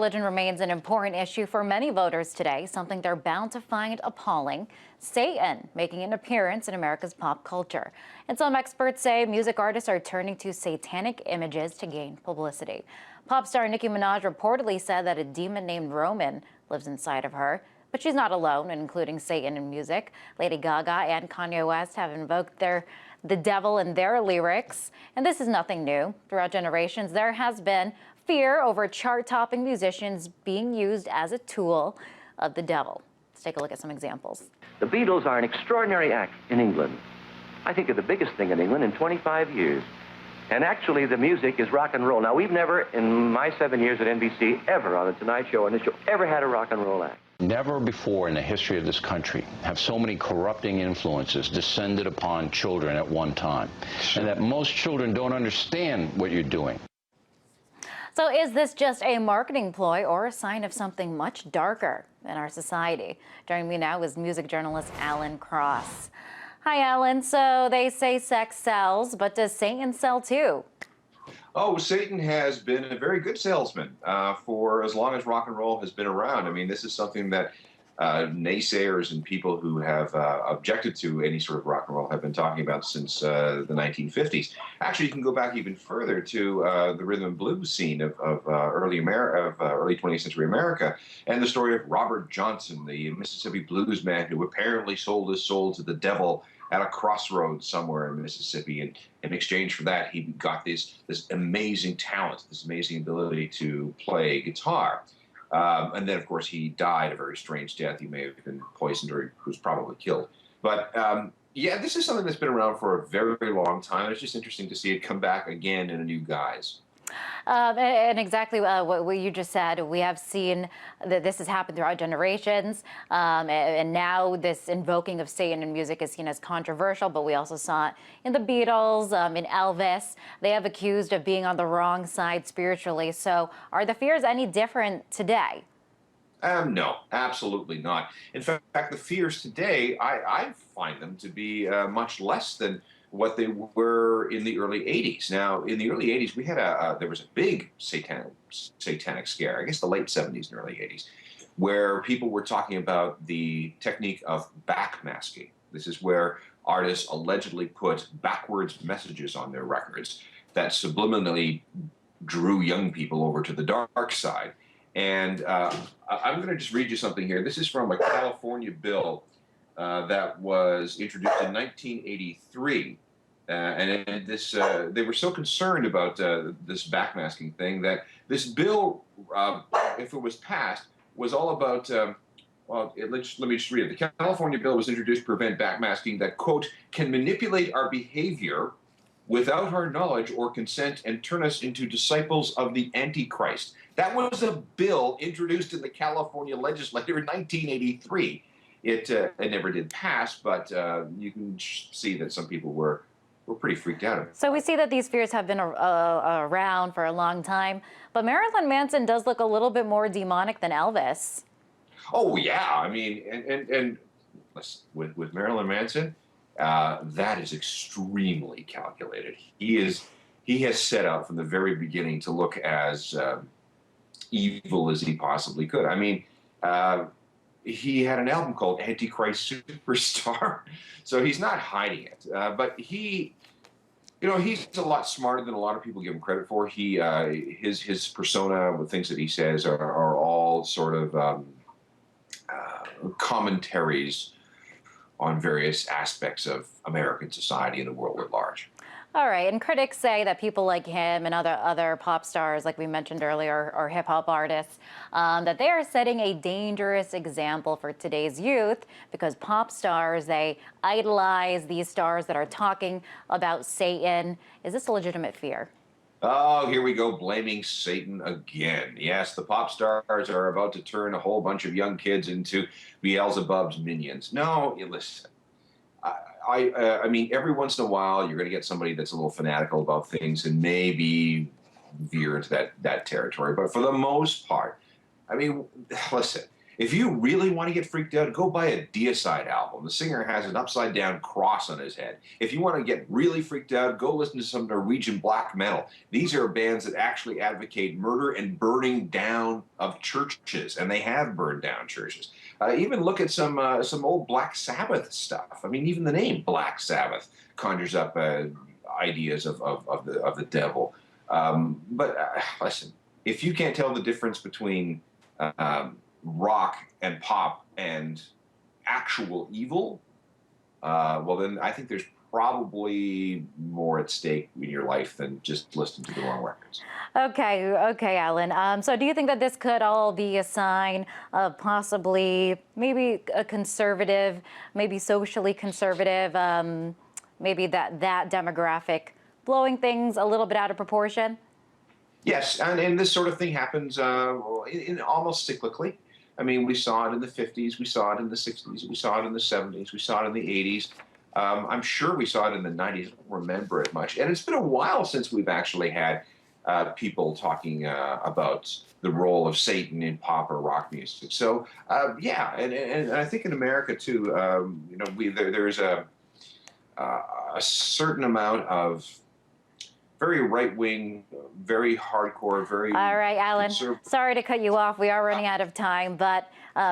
religion remains an important issue for many voters today, something they're bound to find appalling. Satan making an appearance in America's pop culture. And some experts say music artists are turning to satanic images to gain publicity. Pop star Nicki Minaj reportedly said that a demon named Roman lives inside of her. But she's not alone in including Satan in music. Lady Gaga and Kanye West have invoked the devil in their lyrics. And this is nothing new. Throughout generations, there has been fear over chart-topping musicians being used as a tool of the devil. Let's take a look at some examples. The Beatles are an extraordinary act in England. I think they're the biggest thing in England in 25 years. And actually, the music is rock and roll. Now, we've never, in my 7 years at NBC, ever on The Tonight Show, on this show, ever had a rock and roll act. Never before in the history of this country have so many corrupting influences descended upon children at one time. Sure. And that most children don't understand what you're doing. So is this just a marketing ploy or a sign of something much darker in our society? Joining me now is music journalist Alan Krosss. Hi, Alan. So they say sex sells, but does Satan sell too? Oh, Satan has been a very good salesman for as long as rock and roll has been around. I mean, this is something that naysayers and people who have objected to any sort of rock and roll have been talking about since the 1950s. Actually, you can go back even further to the rhythm and blues scene of early 20th century America, and the story of Robert Johnson, the Mississippi blues man who apparently sold his soul to the devil at a crossroads somewhere in Mississippi, and in exchange for that, he got this amazing talent, this amazing ability to play guitar. And then, of course, he died a very strange death. He may have been poisoned or he was probably killed. But yeah, this is something that's been around for a very, very long time. It's just interesting to see it come back again in a new guise. And exactly what you just said, we have seen that this has happened throughout generations, and now this invoking of Satan in music is seen as controversial, but we also saw it in the Beatles, in Elvis. They have accused of being on the wrong side spiritually. So are the fears any different today? No, absolutely not. In fact, the fears today, I find them to be much less than what they were in the early 80s. Now, in the early 80s, we had there was a big satanic scare, I guess the late 70s and early 80s, where people were talking about the technique of backmasking. This is where artists allegedly put backwards messages on their records that subliminally drew young people over to the dark side. And I'm going to just read you something here. This is from a California bill that was introduced in 1983, and this they were so concerned about this backmasking thing that this bill, if it was passed, was all about. Well, let me just read it. The California bill was introduced to prevent backmasking that, quote, can manipulate our behavior without our knowledge or consent and turn us into disciples of the Antichrist. That was a bill introduced in the California legislature in 1983. It never did pass, but you can see that some people were pretty freaked out of it. So we see that these fears have been around for a long time, but Marilyn Manson does look a little bit more demonic than Elvis. Oh yeah, I mean, and with Marilyn Manson, that is extremely calculated. He has set out from the very beginning to look as evil as he possibly could. I mean. He had an album called Antichrist Superstar, so he's not hiding it. But he's a lot smarter than a lot of people give him credit for. His persona, the things that he says, are all sort of commentaries on various aspects of American society and the world at large. All right, and critics say that people like him and other pop stars, like we mentioned earlier, or hip-hop artists, that they are setting a dangerous example for today's youth because pop stars, they idolize these stars that are talking about Satan. Is this a legitimate fear? Oh, here we go, blaming Satan again. Yes, the pop stars are about to turn a whole bunch of young kids into Beelzebub's minions. No, listen. I mean, every once in a while, you're going to get somebody that's a little fanatical about things and maybe veer into that territory. But for the most part, I mean, listen, If you really want to get freaked out, go buy a Deicide album. The singer has an upside down cross on his head. If you want to get really freaked out, go listen to some Norwegian black metal. These are bands that actually advocate murder and burning down of churches, and they have burned down churches. Even look at some old Black Sabbath stuff. I mean, even the name Black Sabbath conjures up ideas of the devil. Listen, if you can't tell the difference between rock and pop and actual evil, well, then I think there's probably more at stake in your life than just listening to the wrong records. Okay, Alan. So do you think that this could all be a sign of possibly maybe a conservative, maybe socially conservative, maybe that demographic blowing things a little bit out of proportion? Yes, and this sort of thing happens in almost cyclically. I mean, we saw it in the 50s, we saw it in the 60s, we saw it in the 70s, we saw it in the 80s. I'm sure we saw it in the 90s. I don't remember it much. And it's been a while since we've actually had people talking about the role of Satan in pop or rock music. So, yeah, and I think in America, too, you know, there's a certain amount of very right-wing, very hardcore, very... All right, Alan, sorry to cut you off. We are running out of time, but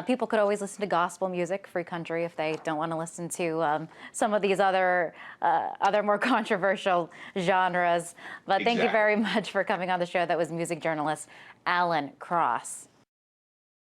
people could always listen to gospel music, free country, if they don't want to listen to some of these other more controversial genres. But thank you very much for coming on the show. That was music journalist Alan Crosss.